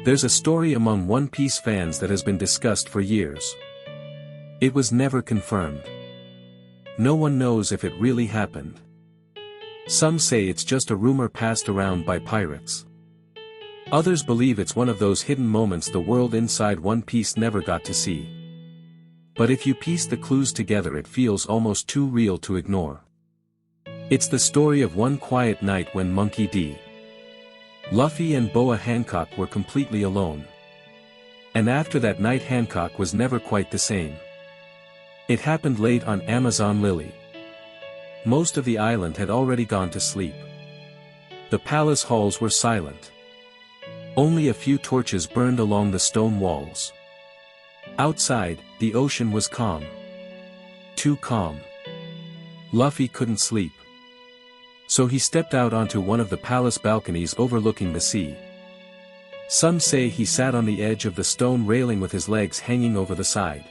There's a story among One Piece fans that has been discussed for years. It was never confirmed. No one knows if it really happened. Some say it's just a rumor passed around by pirates. Others believe it's one of those hidden moments the world inside One Piece never got to see. But if you piece the clues together, it feels almost too real to ignore. It's the story of one quiet night when Monkey D. Luffy and Boa Hancock were completely alone. And after that night, Hancock was never quite the same. It happened late on Amazon Lily. Most of the island had already gone to sleep. The palace halls were silent. Only a few torches burned along the stone walls. Outside, the ocean was calm. Too calm. Luffy couldn't sleep. So he stepped out onto one of the palace balconies overlooking the sea. Some say he sat on the edge of the stone railing with his legs hanging over the side.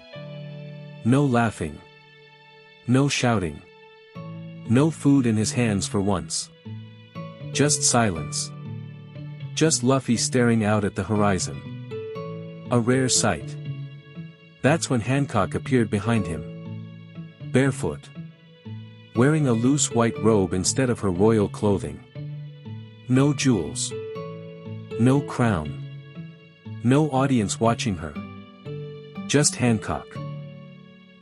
No laughing. No shouting. No food in his hands for once. Just silence. Just Luffy staring out at the horizon. A rare sight. That's when Hancock appeared behind him. Barefoot. Wearing a loose white robe instead of her royal clothing. No jewels. No crown. No audience watching her. Just Hancock.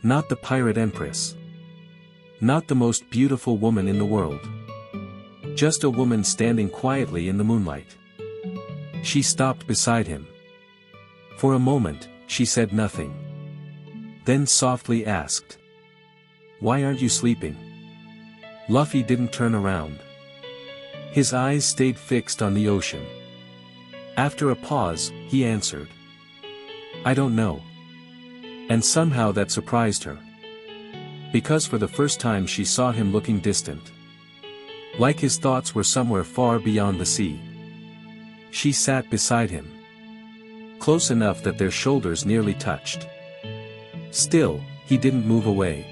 Not the pirate empress. Not the most beautiful woman in the world. Just a woman standing quietly in the moonlight. She stopped beside him. For a moment, she said nothing. Then softly asked, "Why aren't you sleeping?" Luffy didn't turn around. His eyes stayed fixed on the ocean. After a pause, he answered, "I don't know." And somehow that surprised her. Because for the first time she saw him looking distant. Like his thoughts were somewhere far beyond the sea. She sat beside him. Close enough that their shoulders nearly touched. Still, he didn't move away.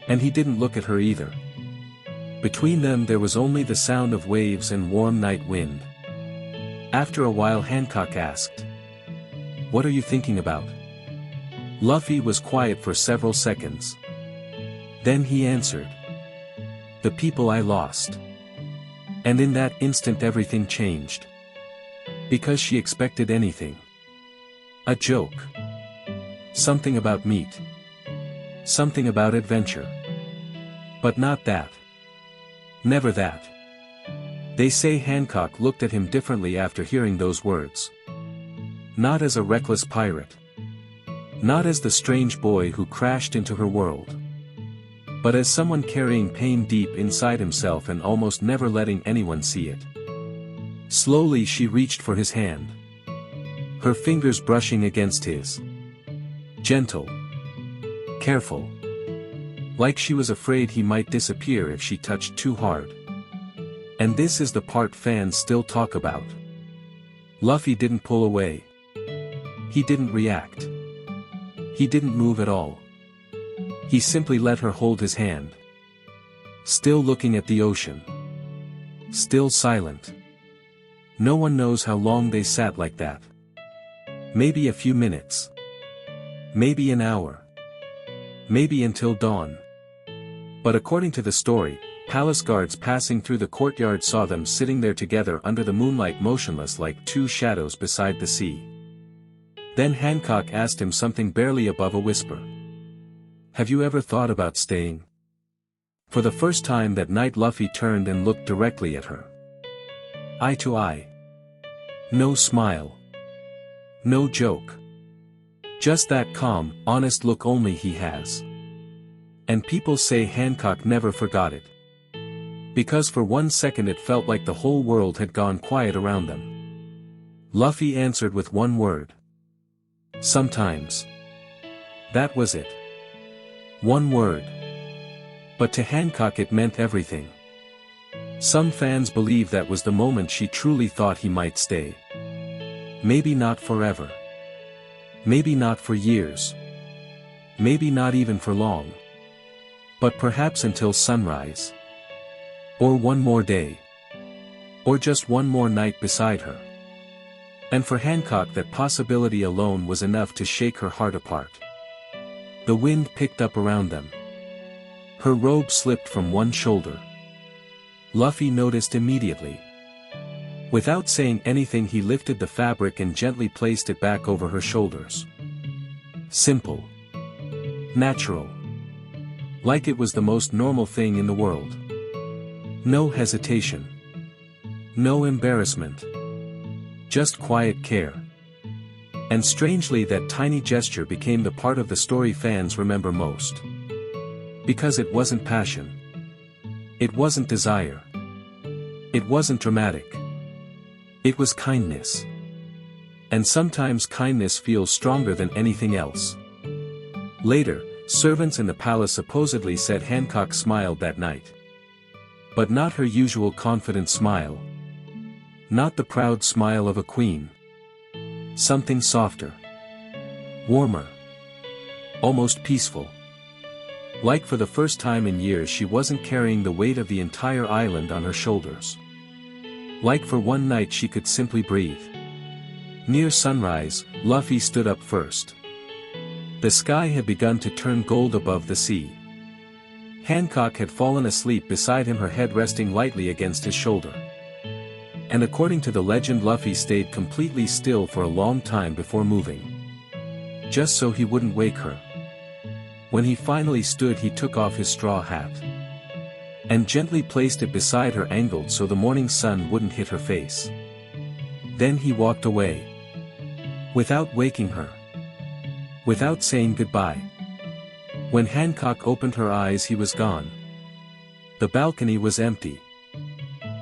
And he didn't look at her either. Between them there was only the sound of waves and warm night wind. After a while Hancock asked, "What are you thinking about?" Luffy was quiet for several seconds. Then he answered, "The people I lost." And in that instant everything changed. Because she expected anything. A joke. Something about meat. Something about adventure. But not that. Never that. They say Hancock looked at him differently after hearing those words. Not as a reckless pirate. Not as the strange boy who crashed into her world. But as someone carrying pain deep inside himself and almost never letting anyone see it. Slowly she reached for his hand. Her fingers brushing against his. Gentle. Careful. Like she was afraid he might disappear if she touched too hard. And this is the part fans still talk about. Luffy didn't pull away. He didn't react. He didn't move at all. He simply let her hold his hand. Still looking at the ocean. Still silent. No one knows how long they sat like that. Maybe a few minutes. Maybe an hour. Maybe until dawn. But according to the story, palace guards passing through the courtyard saw them sitting there together under the moonlight, motionless like two shadows beside the sea. Then Hancock asked him something barely above a whisper. "Have you ever thought about staying?" For the first time that night Luffy turned and looked directly at her. Eye to eye. No smile. No joke. Just that calm, honest look only he has. And people say Hancock never forgot it. Because for 1 second it felt like the whole world had gone quiet around them. Luffy answered with one word. Sometimes. That was it. One word. But to Hancock it meant everything. Some fans believe that was the moment she truly thought he might stay. Maybe not forever. Maybe not for years. Maybe not even for long. But perhaps until sunrise. Or one more day. Or just one more night beside her. And for Hancock that possibility alone was enough to shake her heart apart. The wind picked up around them. Her robe slipped from one shoulder. Luffy noticed immediately. Without saying anything, he lifted the fabric and gently placed it back over her shoulders. Simple. Natural. Like it was the most normal thing in the world. No hesitation. No embarrassment. Just quiet care. And strangely, that tiny gesture became the part of the story fans remember most. Because it wasn't passion. It wasn't desire. It wasn't dramatic. It was kindness. And sometimes kindness feels stronger than anything else. Later, servants in the palace supposedly said Hancock smiled that night. But not her usual confident smile. Not the proud smile of a queen. Something softer. Warmer. Almost peaceful. Like for the first time in years she wasn't carrying the weight of the entire island on her shoulders. Like for one night she could simply breathe. Near sunrise, Luffy stood up first. The sky had begun to turn gold above the sea. Hancock had fallen asleep beside him, her head resting lightly against his shoulder. And according to the legend, Luffy stayed completely still for a long time before moving. Just so he wouldn't wake her. When he finally stood, he took off his straw hat. And gently placed it beside her, angled so the morning sun wouldn't hit her face. Then he walked away. Without waking her. Without saying goodbye. When Hancock opened her eyes, he was gone. The balcony was empty.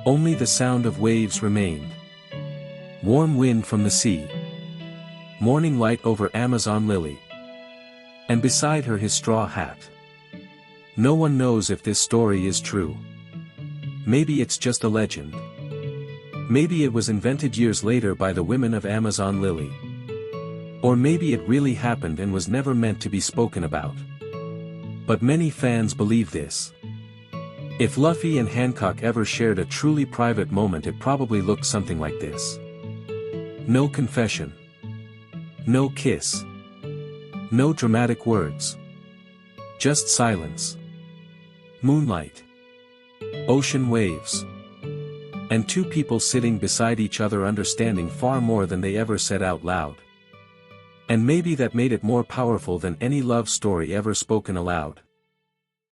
Only the sound of waves remained. Warm wind from the sea. Morning light over Amazon lily. And beside her his straw hat. No one knows if this story is true. Maybe it's just a legend. Maybe it was invented years later by the women of Amazon lily. Or maybe it really happened and was never meant to be spoken about. But many fans believe this. If Luffy and Hancock ever shared a truly private moment, it probably looked something like this. No confession. No kiss. No dramatic words. Just silence. Moonlight. Ocean waves. And two people sitting beside each other understanding far more than they ever said out loud. And maybe that made it more powerful than any love story ever spoken aloud.